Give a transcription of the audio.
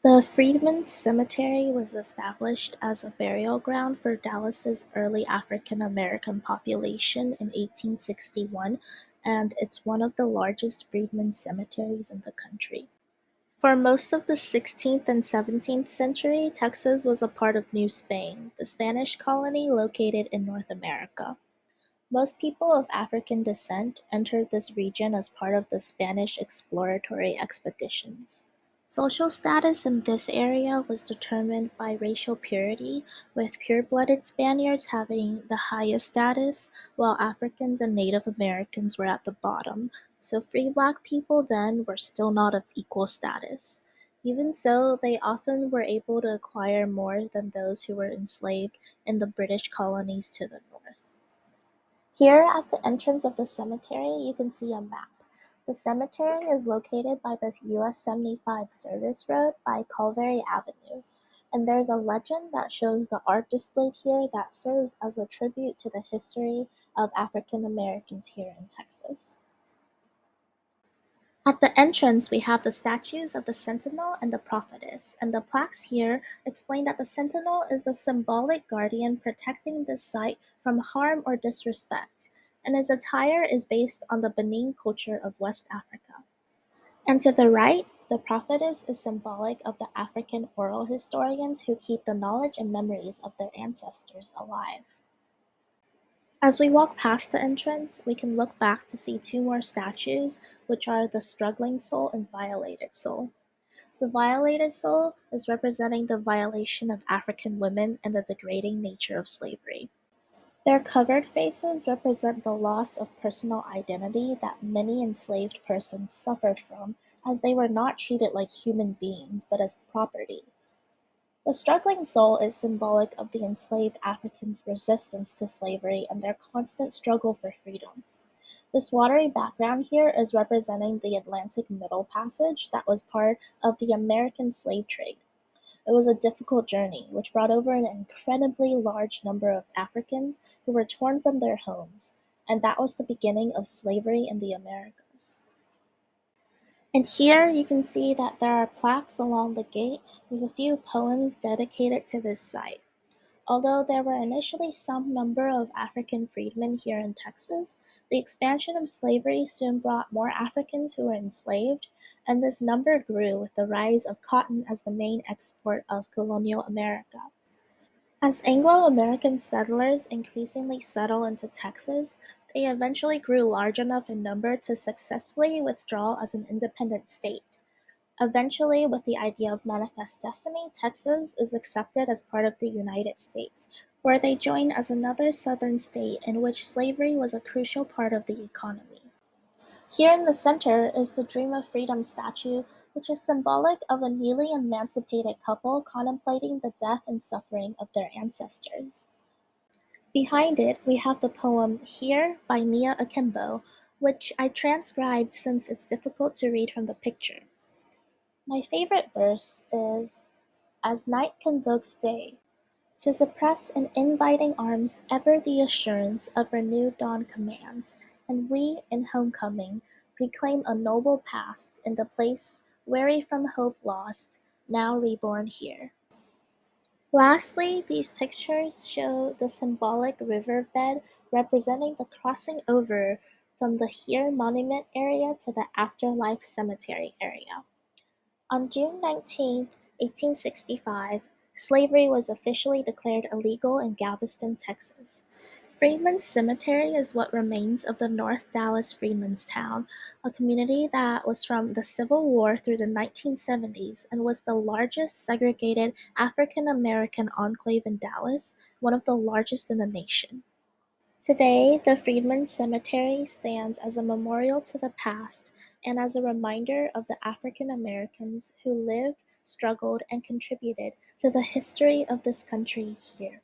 The Freedman Cemetery was established as a burial ground for Dallas's early African American population in 1861, and it's one of the largest freedmen cemeteries in the country. For most of the 16th and 17th century, Texas was a part of New Spain, the Spanish colony located in North America. Most people of African descent entered this region as part of the Spanish exploratory expeditions. Social status in this area was determined by racial purity, with pure-blooded Spaniards having the highest status, while Africans and Native Americans were at the bottom, so free black people then were still not of equal status. Even so, they often were able to acquire more than those who were enslaved in the British colonies to the north. Here at the entrance of the cemetery, you can see a map. The cemetery is located by this US 75 service road by Culverey Avenue, and there's a legend that shows the art displayed here that serves as a tribute to the history of African Americans here in Texas. At the entrance, we have the statues of the Sentinel and the Prophetess, and the plaques here explain that the Sentinel is the symbolic guardian protecting this site from harm or disrespect, and his attire is based on the Benin culture of West Africa. And to the right, the Prophetess is symbolic of the African oral historians who keep the knowledge and memories of their ancestors alive. As we walk past the entrance, we can look back to see two more statues, which are the struggling soul and violated soul. The violated soul is representing the violation of African women and the degrading nature of slavery. Their covered faces represent the loss of personal identity that many enslaved persons suffered from, as they were not treated like human beings but as property. The struggling soul is symbolic of the enslaved Africans' resistance to slavery and their constant struggle for freedom. This watery background here is representing the Atlantic Middle Passage that was part of the American slave trade. It was a difficult journey, which brought over an incredibly large number of Africans who were torn from their homes, and that was the beginning of slavery in the Americas. And here you can see that there are plaques along the gate with a few poems dedicated to this site. Although there were initially some number of African freedmen here in Texas, the expansion of slavery soon brought more Africans who were enslaved, and this number grew with the rise of cotton as the main export of colonial America. As Anglo-American settlers increasingly settled into Texas, they eventually grew large enough in number to successfully withdraw as an independent state. Eventually, with the idea of manifest destiny, Texas is accepted as part of the United States, where they join as another southern state in which slavery was a crucial part of the economy. Here in the center is the Dream of Freedom statue, which is symbolic of a newly emancipated couple contemplating the death and suffering of their ancestors. Behind it, we have the poem "Here" by Mia Akimbo, which I transcribed since it's difficult to read from the picture. My favorite verse is, "As night convokes day, to suppress in inviting arms ever the assurance of renewed dawn commands, and we, in homecoming, reclaim a noble past in the place weary from hope lost, now reborn here." Lastly, these pictures show the symbolic riverbed representing the crossing over from the Here Monument area to the Afterlife Cemetery area. On June 19, 1865, slavery was officially declared illegal in Galveston, Texas. Freedman's Cemetery is what remains of the North Dallas Freedman's Town, a community that was from the Civil War through the 1970s and was the largest segregated African American enclave in Dallas, one of the largest in the nation. Today, the Freedman Cemetery stands as a memorial to the past and as a reminder of the African Americans who lived, struggled, and contributed to the history of this country here.